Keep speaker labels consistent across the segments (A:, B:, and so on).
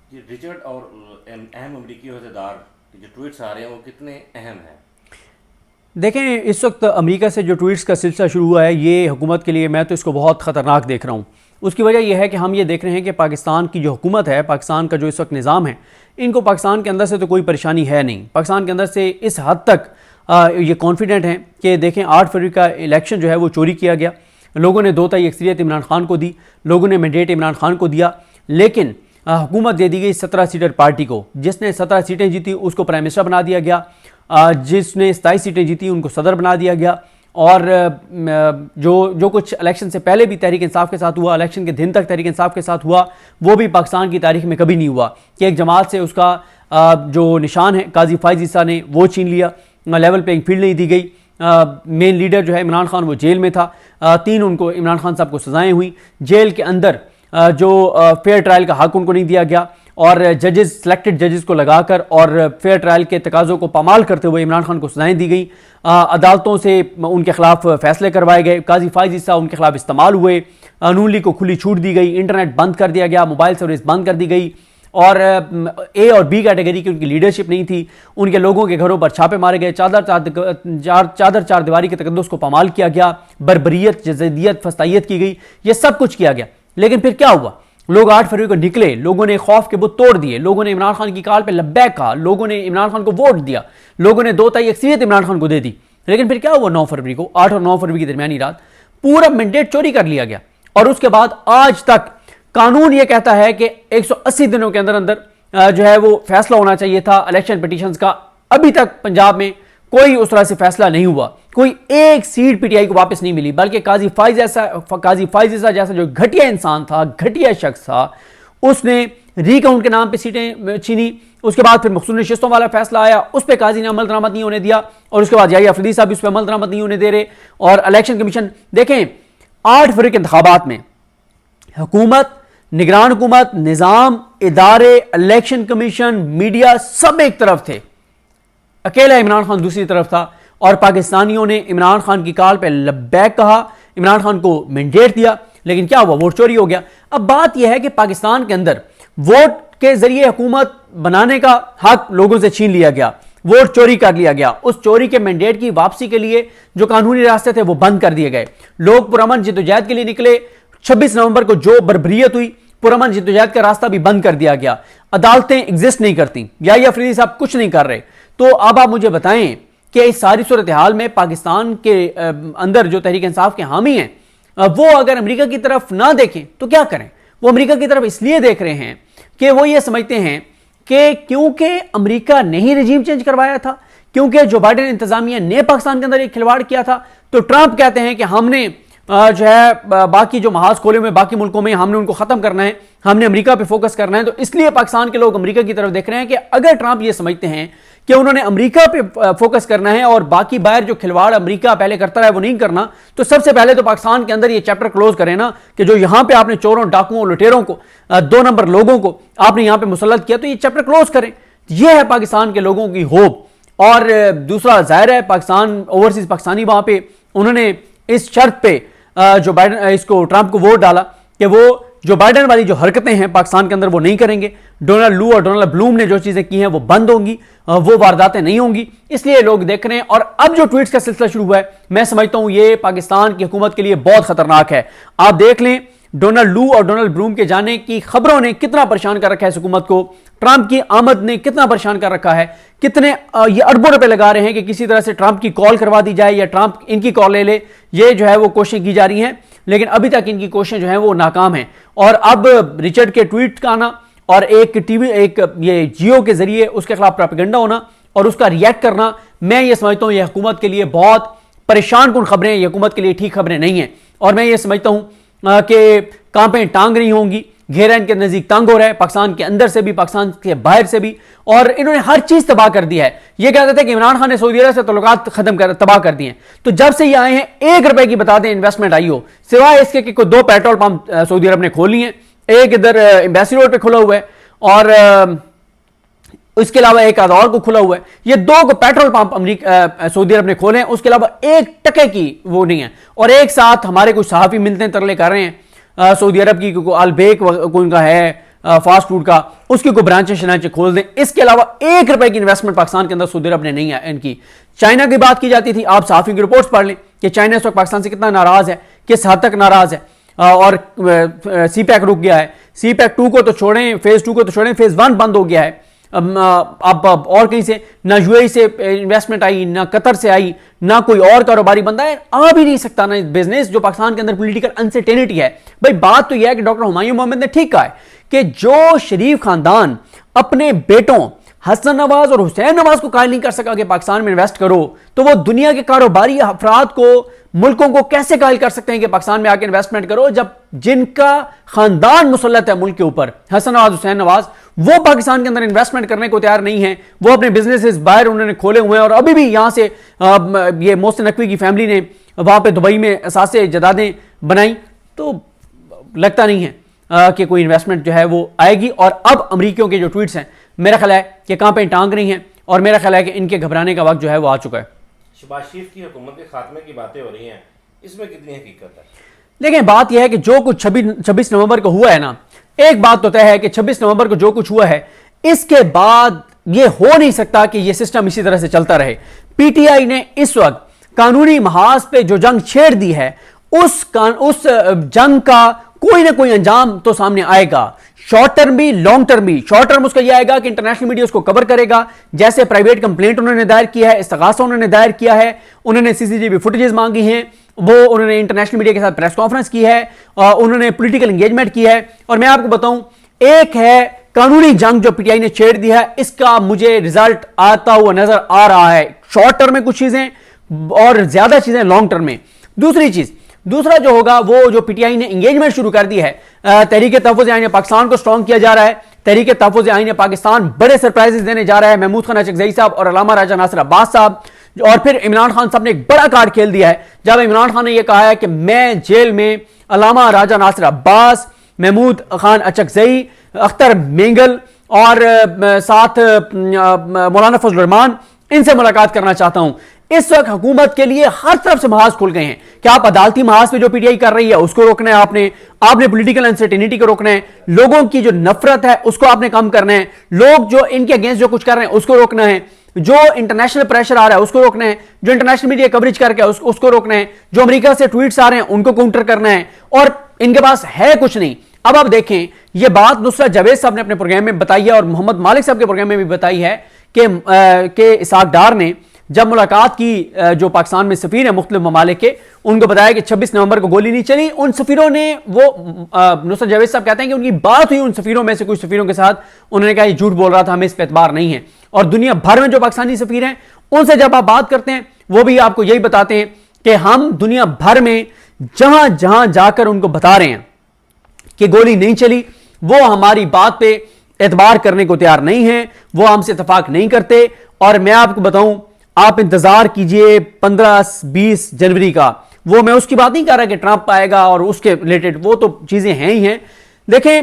A: ये रिचर्ड और अहम अमरीकी अहदेदार के जो ट्वीट्स आ रहे हैं वो कितने अहम हैं?
B: देखें, इस वक्त अमेरिका से जो ट्वीट्स का सिलसिला शुरू हुआ है, ये हुकूमत के लिए मैं तो इसको बहुत ख़तरनाक देख रहा हूँ। उसकी वजह यह है कि हम ये देख रहे हैं कि पाकिस्तान की जो हुकूमत है, पाकिस्तान का जो इस वक्त निज़ाम है, इनको पाकिस्तान के अंदर से तो कोई परेशानी है नहीं। पाकिस्तान के अंदर से इस हद तक ये कॉन्फिडेंट हैं कि देखें 8 फरवरी का इलेक्शन जो है वो चोरी किया गया। लोगों ने 2 तिहाई अक्सरियत इमरान खान को दी, लोगों ने मैंडेट इमरान खान को दिया, लेकिन हुकूमत दे दी गई 17 सीटर पार्टी को। जिसने 17 सीटें जीती उसको प्राइम मिनिस्टर बना दिया गया, जिसने 27 सीटें जीती उनको सदर बना दिया गया। और जो कुछ इलेक्शन से पहले भी तहरीक इंसाफ के साथ हुआ, इलेक्शन के दिन तक तहरीक इंसाफ के साथ हुआ, वो भी पाकिस्तान की तारीख में कभी नहीं हुआ कि एक जमात से उसका जो निशान है काजी फाइज ईसा ने वो छीन लिया, लेवल प्लेइंग फील्ड नहीं दी गई। मेन लीडर जो है इमरान खान वो जेल में था, 3 उनको इमरान खान साहब को सजाएं हुई। जेल के अंदर जो फेयर ट्रायल का हक उनको नहीं दिया गया, और जजेस, सिलेक्टेड जजेस को लगाकर और फेयर ट्रायल के तकाज़ों को पामाल करते हुए इमरान खान को सजाएं दी गई। अदालतों से उनके खिलाफ फैसले करवाए गए, काजी फाइज ईसा उनके खिलाफ इस्तेमाल हुए, नून लीग को खुली छूट दी गई, इंटरनेट बंद कर दिया गया, मोबाइल सर्विस बंद कर दी गई, और ए और बी कैटेगरी की उनकी लीडरशिप नहीं थी। उनके लोगों के घरों पर छापे मारे गए, चादर चार दीवारी के तकद्दुस को पामाल किया गया, बर्बरियत, जज़ीदियत, फस्तायत की गई, ये सब कुछ किया गया। लेकिन फिर क्या हुआ? लोग 8 फरवरी को निकले, लोगों ने खौफ के बुत तोड़ दिए, लोगों ने इमरान खान की कॉल पे लब्बैक कहा, लोगों ने इमरान खान को वोट दिया, लोगों ने 2 तिहाई अक्सरियत इमरान खान को दे दी। लेकिन फिर क्या हुआ? 9 फरवरी को, 8 और 9 फरवरी की दरमियानी रात पूरा मैंडेट चोरी कर लिया गया। और उसके बाद आज तक कानून यह कहता है कि 180 दिनों के अंदर अंदर जो है वो फैसला होना चाहिए था इलेक्शन पिटीशंस का। अभी तक पंजाब में कोई उस तरह से फैसला नहीं हुआ, कोई एक सीट पीटीआई को वापस नहीं मिली, बल्कि काजी फाइज ईसा जैसा जो घटिया इंसान था, घटिया शख्स था, उसने रिकाउंट के नाम पे सीटें छीनी। उसके बाद फिर मखसूस नशिस्तों वाला फैसला आया, उस पर काजी ने अमल दरामद नहीं होने दिया, और उसके बाद याहिया अफरीदी साहब उस पर अमल दरामद नहीं होने दे रहे। और इलेक्शन कमीशन देखें, 8 फरवरी के इंतखाबात में हुकूमत, निगरान हुकूमत, निज़ाम, इदारे, इलेक्शन कमीशन, मीडिया सब एक तरफ थे, अकेला इमरान खान दूसरी तरफ था। और पाकिस्तानियों ने इमरान खान की कॉल पे लब्बैक कहा, इमरान खान को मैंडेट दिया, लेकिन क्या हुआ? वोट चोरी हो गया। अब बात यह है कि पाकिस्तान के अंदर वोट के जरिए हुकूमत बनाने का हक लोगों से छीन लिया गया, वोट चोरी कर लिया गया। उस चोरी के मैंडेट की वापसी के लिए जो कानूनी रास्ते थे वो बंद कर दिए गए। लोग पुरअमन जिद्दोजहद के लिए निकले। 26 नवंबर को जो बर्बरियत हुई, पुरअमन जिद्दोजहद का रास्ता भी बंद कर दिया गया। अदालतें एग्जिस्ट नहीं करती, याहिया अफरीदी साहब कुछ नहीं कर रहे। तो अब आप मुझे बताएं कि इस सारी सूरत हाल में पाकिस्तान के अंदर जो तहरीक इंसाफ के हामी हैं वो अगर अमेरिका की तरफ ना देखें तो क्या करें? वो अमेरिका की तरफ इसलिए देख रहे हैं कि वो ये समझते हैं कि क्योंकि अमेरिका ने ही रजीम चेंज करवाया था, क्योंकि जो बाइडेन इंतजामिया ने पाकिस्तान के अंदर एक खिलवाड़ किया था, तो ट्रंप कहते हैं कि हमने जो है बाकी जो महाज खोले हुए बाकी मुल्कों में हमने उनको खत्म करना है, हमने अमेरिका पे फोकस करना है। तो इसलिए पाकिस्तान के लोग अमेरिका की तरफ देख रहे हैं कि अगर ट्रंप ये समझते हैं कि उन्होंने अमेरिका पे फोकस करना है और बाकी बाहर जो खिलवाड़ अमेरिका पहले करता है वो नहीं करना, तो सबसे पहले तो पाकिस्तान के अंदर ये चैप्टर क्लोज करें ना, कि जो यहां पे आपने चोरों, डाकुओं, लुटेरों को, 2 नंबर लोगों को आपने यहां पे मुसल्लत किया, तो ये चैप्टर क्लोज करें। ये है पाकिस्तान के लोगों की होप। और दूसरा जाहिर है पाकिस्तान, ओवरसीज पाकिस्तानी वहां पे उन्होंने इस शर्त पे जो बाइडेन इसको ट्रंप को वोट डाला कि वो जो बाइडेन वाली जो हरकतें हैं पाकिस्तान के अंदर वो नहीं करेंगे। डोनाल्ड लू और डोनाल्ड ब्लूम ने जो चीजें की हैं वो बंद होंगी, वो वारदातें नहीं होंगी, इसलिए लोग देख रहे हैं। और अब जो ट्वीट्स का सिलसिला शुरू हुआ है, मैं समझता हूं ये पाकिस्तान की हुकूमत के लिए बहुत खतरनाक है। आप देख लें, डोनाल्ड लू और डोनाल्ड ब्लूम के जाने की खबरों ने कितना परेशान कर रखा है इस हुकूमत को, ट्रंप की आमद ने कितना परेशान कर रखा है, कितने ये अरबों रुपए लगा रहे हैं कि किसी तरह से ट्रंप की कॉल करवा दी जाए या ट्रंप इनकी कॉल ले ले। ये जो है वो कोशिशें की जा रही हैं, लेकिन अभी तक इनकी कोशिशें जो हैं वो नाकाम हैं। और अब रिचर्ड के ट्वीट का आना और एक ये जियो के जरिए उसके खिलाफ प्रोपेगेंडा होना और उसका रिएक्ट करना, मैं ये समझता हूं ये हुकूमत के लिए बहुत परेशान कुन खबरें हैं, ये हुकूमत के लिए ठीक खबरें नहीं है। और मैं ये समझता हूं कि कांपें टांग नहीं होंगी, घेरा इनके नजदीक तंग हो रहा है, पाकिस्तान के अंदर से भी, पाकिस्तान के बाहर से भी, और इन्होंने हर चीज तबाह कर दी है। ये कहते थे कि इमरान खान ने सऊदी अरब से तल्लुकात खत्म कर तबाह कर दिए हैं, तो जब से ये आए हैं 1 रुपए की बता दें इन्वेस्टमेंट आई हो, सिवाय इसके कि 2 पेट्रोल पंप सऊदी अरब ने खोल लिए हैं, एक इधर एम्बेसी रोड पे खुला हुआ है और इसके अलावा एक और को खुला हुआ है। ये 2 पेट्रोल पंप अमेरिका सऊदी अरब ने खोले हैं, उसके अलावा 1 टके की वो नहीं है। और एक साथ हमारे कुछ सहाफी मिलते हैं, तरले कर रहे हैं सऊदी अरब की, अल बेक उनका है, फास्ट फूड का, उसके कोई ब्रांचेस शनाचे खोल दें। इसके अलावा ₹1 की इन्वेस्टमेंट पाकिस्तान के अंदर सऊदी अरब ने नहीं है इनकी। चाइना की बात की जाती थी, आप साफी की रिपोर्ट्स पढ़ लें कि चाइना इस वक्त पाकिस्तान से कितना नाराज है, किस हद तक नाराज है। और सी पैक रुक गया है, सी पैक 2 को तो छोड़ें, फेज 2 को तो छोड़ें, फेज 1 बंद हो गया है। अब और कहीं से ना यूएई से इन्वेस्टमेंट आई, ना कतर से आई, ना कोई और कारोबारी बंदा है, आ भी नहीं सकता ना बिजनेस, जो पाकिस्तान के अंदर पॉलिटिकल अनसर्टेनिटी है। भाई बात तो यह है कि डॉक्टर हुमायूं मोहम्मद ने ठीक कहा है कि जो शरीफ खानदान अपने बेटों हसन नवाज और हुसैन नवाज को कायल नहीं कर सका कि पाकिस्तान में इन्वेस्ट करो, तो वो दुनिया के कारोबारी अफराद को, मुल्कों को कैसे कायल कर सकते हैं कि पाकिस्तान में आके इन्वेस्टमेंट करो, जब जिनका खानदान मुसल्लत है मुल्क के ऊपर, हसन नवाज, हुसैन नवाज, वो पाकिस्तान के अंदर इन्वेस्टमेंट करने को तैयार नहीं है। वो अपने बिजनेसेस बाहर उन्होंने खोले हुए हैं और अभी भी यहां से ये मोहसिन नकवी की फैमिली ने वहां पे दुबई में असासे जदादें बनाई, तो लगता नहीं है कि कोई इन्वेस्टमेंट जो है वो आएगी। और अब अमरीकियों के जो ट्वीट्स हैं, मेरा ख्याल है कि कहां पे टांग रही हैं, और मेरा ख्याल है कि इनके घबराने का वक्त जो है वो आ चुका है।
A: शहबाज शरीफ की हुकूमत के खात्मे की बातें हो रही हैं, इसमें कितनी हकीकत है?
B: देखिए बात यह है कि जो कुछ 26 नवंबर को हुआ है ना, एक बात तो तय है कि 26 नवंबर को जो कुछ हुआ है, इसके बाद यह हो नहीं सकता कि यह सिस्टम इसी तरह से चलता रहे। पीटीआई ने इस वक्त कानूनी महाज पे जो जंग छेड़ दी है, उस जंग का कोई ना कोई अंजाम तो सामने आएगा, शॉर्ट टर्म भी, लॉन्ग टर्म भी। शॉर्ट टर्म उसका यह आएगा कि इंटरनेशनल मीडिया उसको कवर करेगा, जैसे प्राइवेट कंप्लेंट उन्होंने दायर किया है, इस्तगासा उन्होंने दायर किया है, उन्होंने सीसीटीवी फुटेजेस मांगी हैं, वो उन्होंने इंटरनेशनल मीडिया के साथ प्रेस कॉन्फ्रेंस की है, उन्होंने पॉलिटिकल एंगेजमेंट की है। और मैं आपको बताऊं, एक है कानूनी जंग जो पीटीआई ने छेड़ दी है, इसका मुझे रिजल्ट आता हुआ नजर आ रहा है। शॉर्ट टर्म में कुछ चीजें और ज्यादा चीजें लॉन्ग टर्म में। दूसरा जो होगा, वो जो पीटीआई ने एंगेजमेंट शुरू कर दी है, तहरीक तहफ़्फ़ुज़ आईन पाकिस्तान को स्ट्रॉन्ग किया जा रहा है। तहरीक तहफ़्फ़ुज़ आईन पाकिस्तान बड़े सरप्राइजेस देने जा रहा है, महमूद खान अचकज़ई साहब और अल्लामा राजा नासिर अब्बास साहब। और फिर इमरान खान साहब ने एक बड़ा कार्ड खेल दिया है, जब इमरान खान ने यह कहा है कि मैं जेल में अल्लामा राजा नासिर अब्बास, महमूद खान अचकज़ई, अख्तर मेंगल और साथ मौलाना फजल रहमान, इनसे मुलाकात करना चाहता हूं। इस वक्त हुकूमत के लिए हर तरफ से महाज खुल गए हैं कि आप अदालती महाज पे जो पीटीआई कर रही है उसको रोकना है, आपने पॉलिटिकल अनसर्टेनिटी को रोकना है, लोगों की जो नफरत है उसको आपने कम करना है, लोग जो इनके अगेंस्ट जो कुछ कर रहे हैं उसको रोकना है, जो इंटरनेशनल प्रेशर आ रहा है उसको रोकना है, जो इंटरनेशनल मीडिया कवरेज करके उसको रोकना है, जो अमेरिका से ट्वीट्स आ रहे हैं उनको काउंटर करना है। और इनके पास है कुछ नहीं। अब आप देखें, यह बात नुसरत जावेद साहब ने अपने प्रोग्राम में बताई है और मोहम्मद मालिक साहब के प्रोग्राम में भी बताई है कि इसाक डार ने जब मुलाकात की जो पाकिस्तान में सफीर है मुख्तलिफ ममालिक के, उनको बताया कि 26 नवंबर को गोली नहीं चली। उन सफीरों ने, वो नुसरत जावेद साहब कहते हैं कि उनकी बात हुई उन सफीरों में से कुछ सफीरों के साथ, उन्होंने कहा ये झूठ बोल रहा था, हमें इस पर एतबार नहीं है। और दुनिया भर में जो पाकिस्तानी सफीर हैं उनसे जब आप बात करते हैं, वो भी आपको यही बताते हैं कि हम दुनिया भर में जहां जहां जाकर उनको बता रहे हैं कि गोली नहीं चली, वो हमारी बात पे एतबार करने को तैयार नहीं है, वो हमसे इतफाक नहीं करते। और मैं आपको बताऊं, आप इंतजार कीजिए 15-20 जनवरी का। वो मैं उसकी बात नहीं कर रहा कि ट्रंप आएगा और उसके रिलेटेड, वो तो चीजें हैं ही हैं। देखें,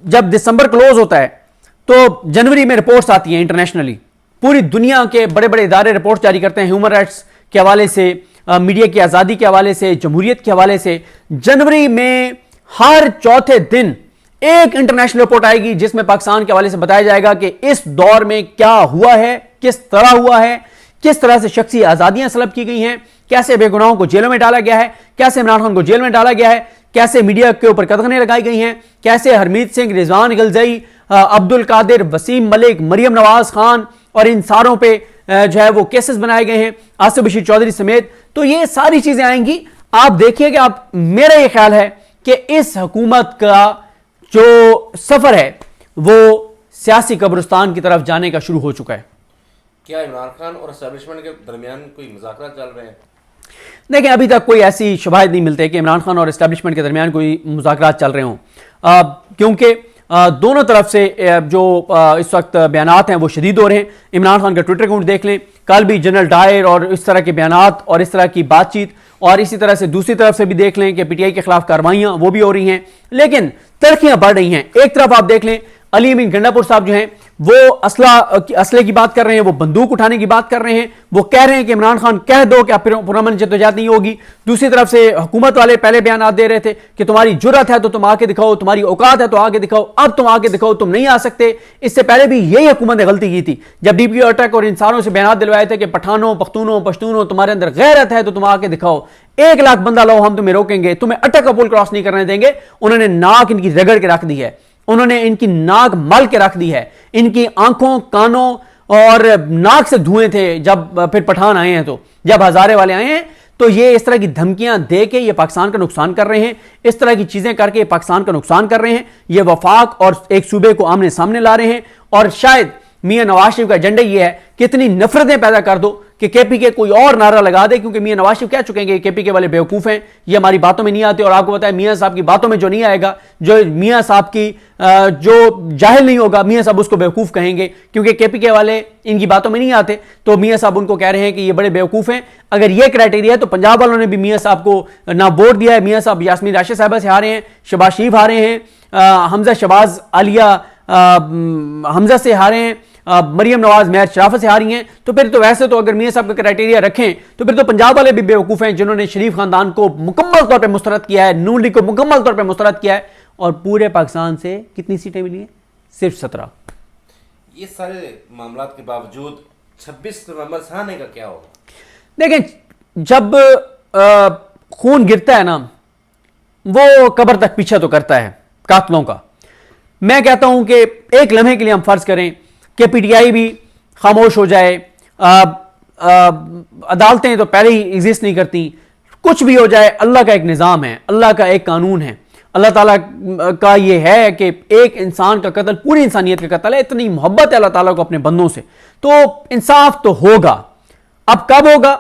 B: जब दिसंबर क्लोज होता है तो जनवरी में रिपोर्ट्स आती हैं इंटरनेशनली, पूरी दुनिया के बड़े बड़े इदारे रिपोर्ट जारी करते हैं, ह्यूमन राइट्स के हवाले से, मीडिया की आज़ादी के हवाले से, जमहूरियत के हवाले से। जनवरी में हर चौथे दिन एक इंटरनेशनल रिपोर्ट आएगी जिसमें पाकिस्तान के हवाले से बताया जाएगा कि इस दौर में क्या हुआ है, किस तरह हुआ है, किस तरह से शख्सी आज़ादियां सलब की गई हैं, कैसे बेगुनाहों को जेलों में डाला गया है, कैसे इमरान खान को जेल में डाला गया है, कैसे मीडिया के ऊपर कदगनें लगाई गई हैं, कैसे हरमीत सिंह, रिजवान गिलजई, अब्दुल कादिर, वसीम मलिक, मरियम नवाज खान और इन सारों पे जो है वो केसेस बनाए गए हैं, आसिफ बशीर चौधरी समेत। तो ये सारी चीजें आएंगी, आप देखिए कि आप, मेरा ये ख्याल है कि इस हुकूमत का जो सफर है वो सियासी कब्रिस्तान की तरफ जाने का शुरू हो चुका है।
A: क्या इमरान खान और एस्टेब्लिशमेंट के दरमियान कोई मुज़ाकरात चल रहे हैं?
B: देखिए, अभी तक कोई ऐसी शवाहिद नहीं मिलते कि इमरान खान और एस्टेब्लिशमेंट के दरमियान कोई मुज़ाकरात चल रहे हों, क्योंकि दोनों तरफ से जो इस वक्त बयानात हैं वो शदीद हो रहे हैं। इमरान खान का ट्विटर अकाउंट देख लें, कल भी जनरल डायर और इस तरह के बयानात और इस तरह की बातचीत, और इसी तरह से दूसरी तरफ से भी देख लें कि पीटीआई के खिलाफ कार्रवाइयां वो भी हो रही हैं, लेकिन तरक्कियां बढ़ रही हैं। एक तरफ आप देख लें, अली अमीन गंडापुर साहब जो हैं वो असले की बात कर रहे हैं, वो बंदूक उठाने की बात कर रहे हैं, वो कह रहे हैं कि इमरान खान कह दो कि पुरअमन जद्दोजहद नहीं होगी। दूसरी तरफ से हुकूमत वाले पहले बयान दे रहे थे कि तुम्हारी जुर्रत है तो तुम आके दिखाओ, तुम्हारी औकात है तो आगे दिखाओ, अब तुम आगे दिखाओ, तुम नहीं आ सकते। इससे पहले भी यही हुकूमत ने गलती की थी जब डीपीओ अटक और इंसानों से बयान दिलवाए थे कि पठानों पख्तूनों पश्तूनों तुम्हारे अंदर गैरत है तो तुम आके दिखाओ, 1 लाख बंदा लाओ, हम तुम्हें रोकेंगे, तुम्हें अटक का पुल क्रॉस नहीं करने देंगे। उन्होंने नाक इनकी रगड़ के रख दी है, उन्होंने इनकी नाक मल के रख दी है, इनकी आंखों कानों और नाक से धुएं थे जब फिर पठान आए हैं, तो जब हजारे वाले आए हैं तो ये इस तरह की धमकियां दे के ये पाकिस्तान का नुकसान कर रहे हैं, इस तरह की चीजें करके ये पाकिस्तान का नुकसान कर रहे हैं, ये वफाक और एक सूबे को आमने सामने ला रहे हैं। और शायद मियां नवाज शरीफ का एजेंडा ये है कि इतनी नफरतें पैदा कर दो कि केपीके कोई और नारा लगा दे, क्योंकि मियां नवाज शरीफ कह चुके हैं कि केपीके वाले बेवकूफ हैं, ये हमारी बातों में नहीं आते। और आपको पता है मियां साहब की बातों में जो नहीं आएगा, जो मियां साहब की जो जाहिल नहीं होगा, मियां साहब उसको बेवकूफ कहेंगे, क्योंकि केपीके वाले इनकी बातों में नहीं आते। तो मियां साहब उनको कह रहे हैं कि ये बड़े बेवकूफ हैं। अगर ये क्राइटेरिया है तो पंजाब वालों ने भी मियां साहब को ना वोट दिया है। मियां साहब यास्मीन राशिद साहबा से हारे हैं, शहबाज शरीफ हारे हैं, हमजा शहबाज आलिया हमजा से हारे हैं, मरियम नवाज मेहर शराफत से हारी हैं। तो फिर तो वैसे तो अगर मियां साहब का क्राइटेरिया रखें तो फिर तो पंजाब वाले भी बेवकूफ हैं जिन्होंने शरीफ खानदान को मुकम्मल तौर पे मुस्तरद किया है, नून लीग को मुकम्मल तौर पे मुस्तरद किया है। और पूरे पाकिस्तान से कितनी सीटें मिली हैं? सिर्फ 17।
A: ये सारे मामला के बावजूद 26 नवंबर से आने का क्या होगा?
B: देखें, जब खून गिरता है ना, वो कब्र तक पीछा तो करता है कातलों का। मैं कहता हूं कि एक लम्हे के लिए हम फर्ज करें कि पीटीआई भी खामोश हो जाए, अदालतें तो पहले ही एग्जिस्ट नहीं करती, कुछ भी हो जाए, अल्लाह का एक निज़ाम है, अल्लाह का एक कानून है, अल्लाह ताला का ये है कि एक इंसान का कत्ल पूरी इंसानियत का कत्ल है। इतनी मोहब्बत है अल्लाह ताला को अपने बंदों से, तो इंसाफ तो होगा। अब कब होगा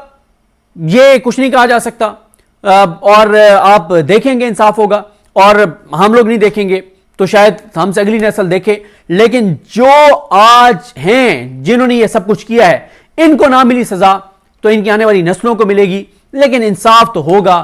B: ये कुछ नहीं कहा जा सकता, और आप देखेंगे इंसाफ होगा, और हम लोग नहीं देखेंगे तो शायद हमसे अगली नस्ल देखे। लेकिन जो आज हैं जिन्होंने ये सब कुछ किया है, इनको ना मिली सजा तो इनकी आने वाली नस्लों को मिलेगी। लेकिन इंसाफ तो होगा,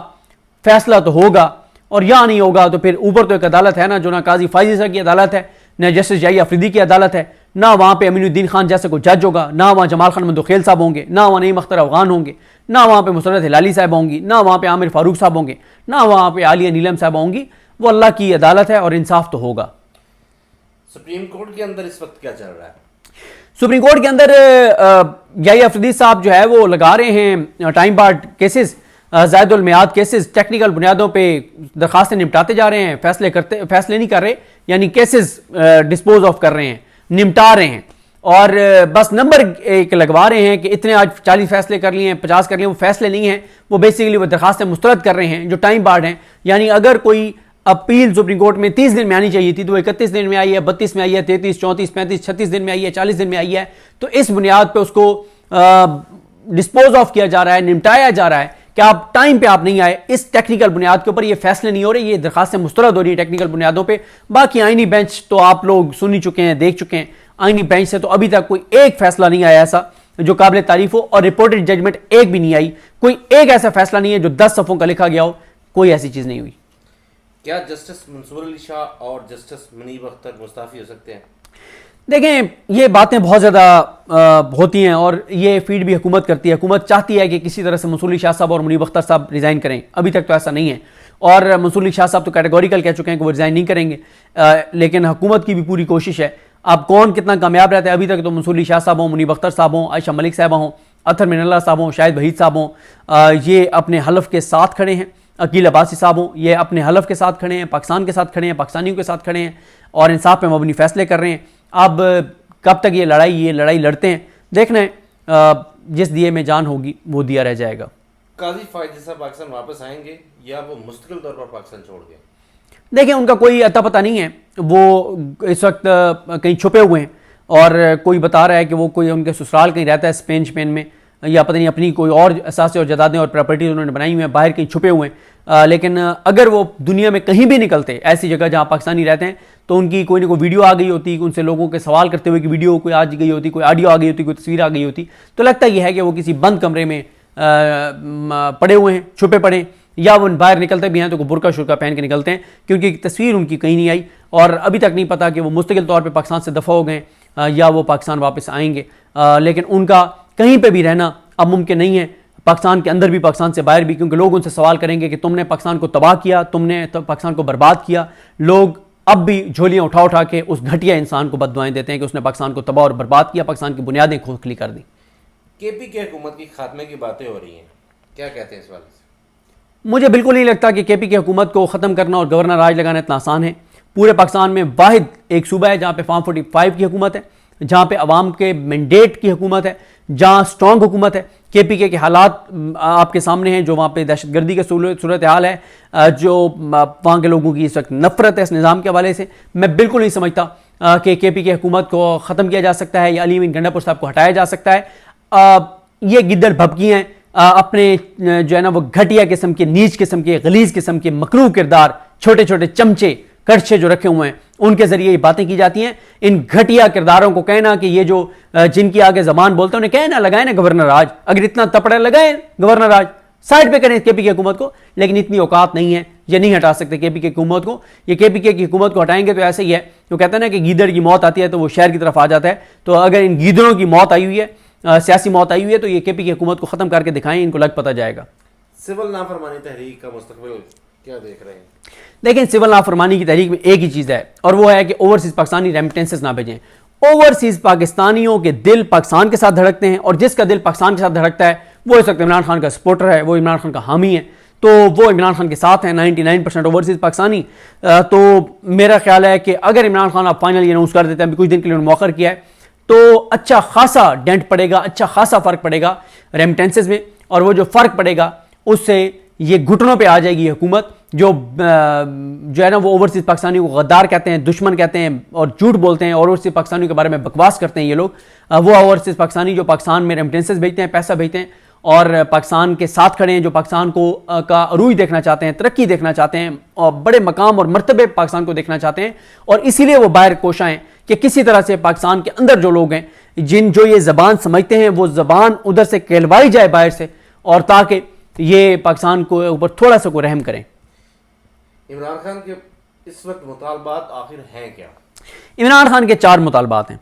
B: फैसला तो होगा, और या नहीं होगा तो फिर ऊपर तो एक अदालत है ना, जो ना काजी फाइजी साहब की अदालत है, ना जस्टिस जाई अफरीदी की अदालत है, ना वहां पे अमीनुद्दीन खान जैसे कोई जज होगा, ना वहां जमाल खान मंदोखेल साहब होंगे, ना वहां नईम अख्तर अफगान होंगे, ना वहां पे मुसरत हिलाली साहब होंगी, ना वहां पे आमिर फारूक साहब होंगे, ना वहां पे आलिया नीलम साहब होंगी। वो अल्लाह की अदालत है और इंसाफ तो होगा।
A: सुप्रीम कोर्ट के अंदर इस वक्त क्या चल रहा है?
B: सुप्रीम कोर्ट के अंदर जाई अफरीदी साहब जो है वो लगा रहे हैं टाइम बार्ड केसेस, ज़ायदुल मियाद केसेस, टेक्निकल बुनियादों पे दरखास्तें निपटाते जा रहे हैं, फैसले नहीं कर रहे, यानी केसेस डिस्पोज ऑफ कर रहे हैं, निपटा रहे हैं, और बस नंबर एक लगवा रहे हैं कि इतने आज 40 फैसले कर लिए हैं, 50 कर लिए। वो फैसले नहीं हैं, वो बेसिकली वो दरखास्तें मुस्तरद कर रहे हैं जो टाइम बार्ड हैं। यानी अगर कोई अपील सुप्रीम कोर्ट में 30 दिन में आनी चाहिए थी तो 31 दिन में आई है, 32 में आई है, 33, 34, 35, 36 दिन में आई है, 40 दिन में आई है। तो इस बुनियाद पे उसको डिस्पोज ऑफ किया जा रहा है, निपटाया जा रहा है कि आप टाइम पे आप नहीं आए। इस टेक्निकल बुनियाद के ऊपर ये फैसले नहीं हो रहे, ये दरखास्तें मुस्तरद हो रही है टेक्निकल बुनियादों पे। बाकी आईनी बेंच तो आप लोग सुन ही चुके हैं, देख चुके हैं। आईनी बेंच से तो अभी तक कोई एक फैसला नहीं आया ऐसा जो काबिल तारीफ हो, और रिपोर्टेड जजमेंट एक भी नहीं आई। कोई एक ऐसा फैसला नहीं है जो 10 सफ़ों का लिखा गया हो, कोई ऐसी चीज नहीं हुई।
A: क्या जस्टिस मंसूर अली शाह और जस्टिस मुनीब अख्तर मुस्ताफी हो सकते हैं?
B: देखें, ये बातें बहुत ज़्यादा होती हैं और ये फीड भी हुकूमत करती है। हुकूमत चाहती है कि किसी तरह से मंसूर अली शाह साहब और मुनीब अख्तर साहब रिज़ाइन करें। अभी तक तो ऐसा नहीं है, और मंसूर अली शाह साहब तो कैटेगोरिकल कह चुके हैं कि वो रिज़ाइन नहीं करेंगे। लेकिन हुकूमत की भी पूरी कोशिश है। अब कौन कितना कामयाब रहता है, अभी तक तो मंसूर अली शाह साहब हों, मुनीब अख्तर साहब हों, आयशा मलिक साहबा हों, अतर मिनल्ला साहब हों, शाहिद वहीद साहब हों, ये अपने हलफ के साथ खड़े हैं। अकील अब्बासी साहब हों, ये अपने हलफ के साथ खड़े हैं, पाकिस्तान के साथ खड़े हैं, पाकिस्तानियों के साथ खड़े हैं और इंसाफ पे मबनी फैसले कर रहे हैं। अब कब तक ये लड़ाई लड़ते हैं देखना है। जिस दिए में जान होगी वो दिया रह जाएगा।
A: काजी फायद साहब पाकिस्तान वापस आएंगे या वो मुस्तकिल तौर पर पाकिस्तान छोड़ गए?
B: देखिए, उनका कोई अता पता नहीं है, वो इस वक्त कहीं छुपे हुए हैं, और कोई बता रहा है कि वो कोई उनके ससुराल कहीं रहता है स्पेन में, या पता नहीं अपनी कोई और असासे और जदादें और प्रॉपर्टीज उन्होंने बनाई हुई हैं, बाहर कहीं छुपे हुए हैं। लेकिन अगर वो दुनिया में कहीं भी निकलते ऐसी जगह जहाँ पाकिस्तानी रहते हैं तो उनकी कोई ना कोई वीडियो आ गई होती, उनसे लोगों के सवाल करते हुए कि वीडियो कोई आ गई होती, कोई ऑडियो आ गई होती, कोई तस्वीर आ गई होती, तो लगता यह है कि वो किसी बंद कमरे में पड़े हुए हैं, छुपे पड़े, या वो बाहर निकलते भी हैं तो वो बुरका शुरका पहन के निकलते हैं, क्योंकि तस्वीर उनकी कहीं नहीं आई और अभी तक नहीं पता कि वो मुस्तकिल तौर पर पाकिस्तान से दफ़ा हो गए या वो पाकिस्तान वापस आएंगे। लेकिन उनका कहीं पर भी रहना अब मुमकिन नहीं है, पाकिस्तान के अंदर भी पाकिस्तान से बाहर भी, क्योंकि लोग उनसे सवाल करेंगे कि तुमने पाकिस्तान को तबाह किया, तुमने तो पाकिस्तान को बर्बाद किया। लोग अब भी झोलियाँ उठा उठा के उस घटिया इंसान को बददुआएं देते हैं कि उसने पाकिस्तान को तबाह और बर्बाद किया, पाकिस्तान की बुनियादें खोखली कर दी।
A: केपी हुकूमत की खात्मे की बातें हो रही हैं, क्या कहते हैं इस वाले से?
B: मुझे बिल्कुल नहीं लगता कि केपी की हुकूमत को ख़त्म करना और गवर्नर राज लगाना इतना आसान है। पूरे पाकिस्तान में वाहिद एक सूबा है जहाँ पे फार्म 45 की हुकूमत है, जहाँ पे अवाम के मैंडेट की हुकूमत है, जहाँ स्ट्रॉन्ग हुकूमत है। केपीके के हालात आपके सामने हैं, जो वहाँ पे दहशतगर्दी की सूरत हाल है, जो वहाँ के लोगों की इस वक्त नफरत है इस निज़ाम के हवाले से। मैं बिल्कुल नहीं समझता कि केपीके हुकूमत को ख़त्म किया जा सकता है या अली अमीन गंडापुर साहब को हटाया जा सकता है। ये गिद्दड़ भभकी हैं, अपने जो है ना वो घटिया किस्म के, नीच किस्म के, गलीज किस्म के मकरूह किरदार, छोटे छोटे चमचे कड़छे जो रखे हुए हैं, उनके जरिए ये बातें की जाती हैं। इन घटिया किरदारों को कहना कि ये जो जिनकी आगे जबान बोलते हैं उन्हें कहना लगाए ना गवर्नर राज, अगर इतना तपड़ा लगाए गवर्नर राज, साइड पे करें केपी की हुकूमत को, लेकिन इतनी औकात नहीं है, ये नहीं हटा सकते केपी की हुकूमत को। ये केपी की हुकूमत को हटाएंगे तो ऐसे ही है, तो कहते हैं ना कि गीदड़ की मौत आती है तो वो शहर की तरफ आ जाता है। तो अगर इन गीदड़ों की मौत आई हुई है, सियासी मौत आई हुई है, तो ये केपी की हुकूमत को खत्म करके दिखाएं, इनको लग पता जाएगा।
A: सिविल नाफरमानी तहरीक का मुस्तकबिल क्या देख रहे हैं?
B: लेकिन सिविल नाफरमानी की तहरीक में एक ही चीज़ है, और वो है कि ओवरसीज पाकिस्तानी रेमिटेंसेस ना भेजें। ओवरसीज पाकिस्तानियों के दिल पाकिस्तान के साथ धड़कते हैं, और जिसका दिल पाकिस्तान के साथ धड़कता है वो इस वक्त इमरान खान का सपोर्टर है, वो इमरान खान का हामी है, तो वो इमरान खान के साथ है 99% ओवरसीज पाकिस्तानी। तो मेरा ख्याल है कि अगर इमरान खान आप फाइनली अनाउंस कर देते हैं, अभी कुछ दिन के लिए मौखर किया है, तो अच्छा खासा डेंट पड़ेगा, अच्छा खासा फ़र्क पड़ेगा रेमिटेंसेस में, और वो जो फ़र्क पड़ेगा उससे ये घुटनों पे आ जाएगी हुकूमत। जो है ना वो ओवरसीज पाकिस्तानी को गद्दार कहते हैं, दुश्मन कहते हैं और झूठ बोलते हैं, और ओवरसीज पाकिस्तानी के बारे में बकवास करते हैं ये लोग, वो ओवरसीज पाकिस्तानी जो पाकिस्तान में रेमिटेंसेस भेजते हैं, पैसा भेजते हैं और पाकिस्तान के साथ खड़े हैं, जो पाकिस्तान को का अरूज देखना चाहते हैं, तरक्की देखना चाहते हैं, और बड़े मकाम और मर्तबे पाकिस्तान को देखना चाहते हैं, और इसीलिए वो बाहर कोशा हैं कि किसी तरह से पाकिस्तान के अंदर जो लोग हैं, जो ये ज़बान समझते हैं, वो ज़बान उधर से कहलवाई जाए बाहर से, और ताकि ये पाकिस्तान को ऊपर थोड़ा सा को रहम करें।
A: इमरान खान के इस वक्त मुतालबात आखिर हैं क्या?
B: इमरान खान के 4 मुतालबात हैं,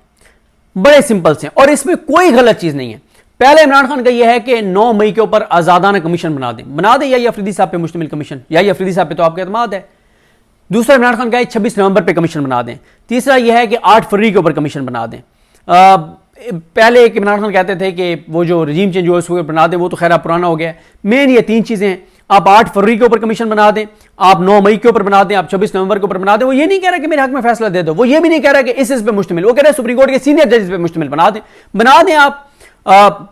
B: बड़े सिंपल से, और इसमें कोई गलत चीज़ नहीं है। पहले इमरान खान का यह है कि 9 मई के ऊपर आज़ादाना कमीशन बना दें या अफरीदी साहब पे मुश्तमिल कमीशन, या अफरीदी साहब पे तो आपका एतमाद है। दूसरा इमरान खान का है 26 नवंबर पे कमीशन बना दें। तीसरा यह है कि 8 फरवरी के ऊपर कमीशन बना दें। पहले एक इमरान खान कहते थे कि वो जो रजीम चेंज हुआ उसको बना दें, वो तो खैर पुराना हो गया है। मेन ये 3 चीज़ें हैं, आप 8 फरवरी के ऊपर कमीशन बना दें, आप 9 मई के ऊपर बना दें, आप 26 नवंबर के ऊपर बना दें। वो ये नहीं कह रहा कि मेरे हक में फैसला दे दो, वो ये भी नहीं कह रहा कि इस पे मुश्तमिल, वो कह रहे हैं सुप्रीम कोर्ट के सीनियर जजेस पे मुश्तमिल बना दें आप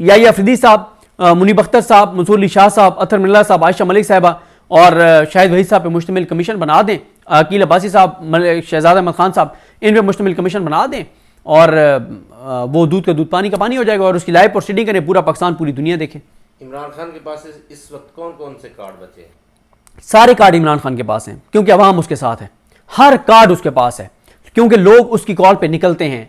B: या अफरीदी साहब, मुनीब अख्तर साहब, मंसूर अली शाह साहब, अतर मिल्ला साहब, आयशा मलिक साहबा और शाहिद वहीद साहब पे मुश्तमिल कमीशन बना दें, अकील अब्बासी साहब, शहजाद अहमद खान साहब, इन पे मुश्तमिल कमीशन बना दें, और वो दूध का दूध पानी का पानी हो जाएगा, और उसकी लाइव प्रोसीडिंग करें, पूरा पाकिस्तान पूरी दुनिया देखे।
A: इमरान खान के पास इस वक्त कौन कौन से कार्ड बचे हैं?
B: सारे कार्ड इमरान खान के पास हैं, क्योंकि अवाम उसके साथ है, हर कार्ड उसके पास है, क्योंकि लोग उसकी कॉल पे निकलते हैं।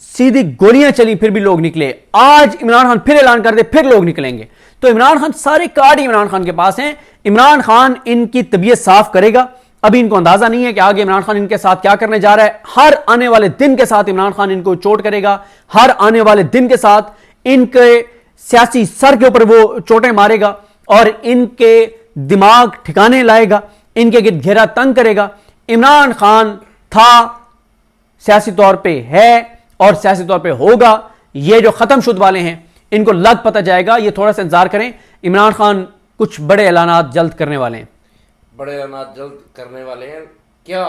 B: सीधी गोलियां चली फिर भी लोग निकले, आज इमरान खान फिर ऐलान कर दे फिर लोग निकलेंगे। तो इमरान खान, सारे कार्ड इमरान खान के पास हैं। इमरान खान इनकी तबीयत साफ करेगा, अभी इनको अंदाजा नहीं है कि आगे इमरान खान इनके साथ क्या करने जा रहा है। हर आने वाले दिन के साथ इमरान खान इनको चोट करेगा, हर आने वाले दिन के साथ इनके सियासी सर के ऊपर वो चोटें मारेगा, और इनके दिमाग ठिकाने लाएगा, इनके गिर्द घेरा तंग करेगा। इमरान खान था, सियासी तौर पे है, और सियासी तौर पे होगा। ये जो खत्म शुद वाले हैं इनको लग पता जाएगा, ये थोड़ा सा इंतजार करें। इमरान खान कुछ बड़े ऐलानात जल्द करने वाले हैं,
A: बड़े ऐलानात जल्द करने वाले हैं। क्या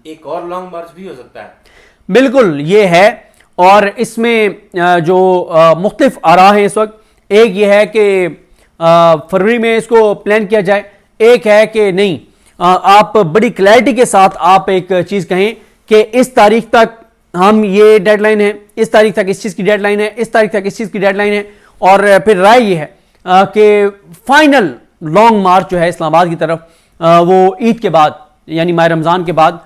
A: एक और लॉन्ग मार्च भी हो सकता है?
B: बिल्कुल ये है, और इसमें जो मुख्तलिफ आरा हैं इस वक्त, एक ये है कि फरवरी में इसको प्लान किया जाए, एक है कि नहीं, आप बड़ी क्लैरिटी के साथ आप एक चीज़ कहें कि इस तारीख तक हम ये डेडलाइन है, इस तारीख तक इस चीज़ की डेडलाइन है, इस तारीख तक इस चीज़ की डेडलाइन है, और फिर राय ये है कि फाइनल लॉन्ग मार्च जो है इस्लामाबाद की तरफ, वो ईद के बाद यानी माह रमज़ान के बाद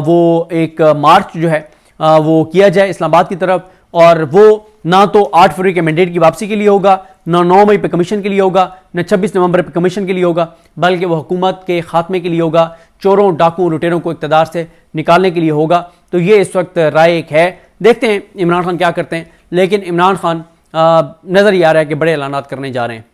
B: वो एक मार्च जो है वो किया जाए इस्लामाबाद की तरफ, और वो ना तो 8 फरवरी के मैंडेट की वापसी के लिए होगा, न 9 मई पे कमीशन के लिए होगा, न 26 नवंबर पे कमीशन के लिए होगा, बल्कि वह हुकूमत के खात्मे के लिए होगा, चोरों डाकुओं लुटेरों को इक़्तिदार से निकालने के लिए होगा। तो ये इस वक्त राय एक है। देखते हैं इमरान खान क्या करते हैं, लेकिन इमरान खान नज़र ही आ रहा है कि बड़े ऐलानात करने जा रहे हैं।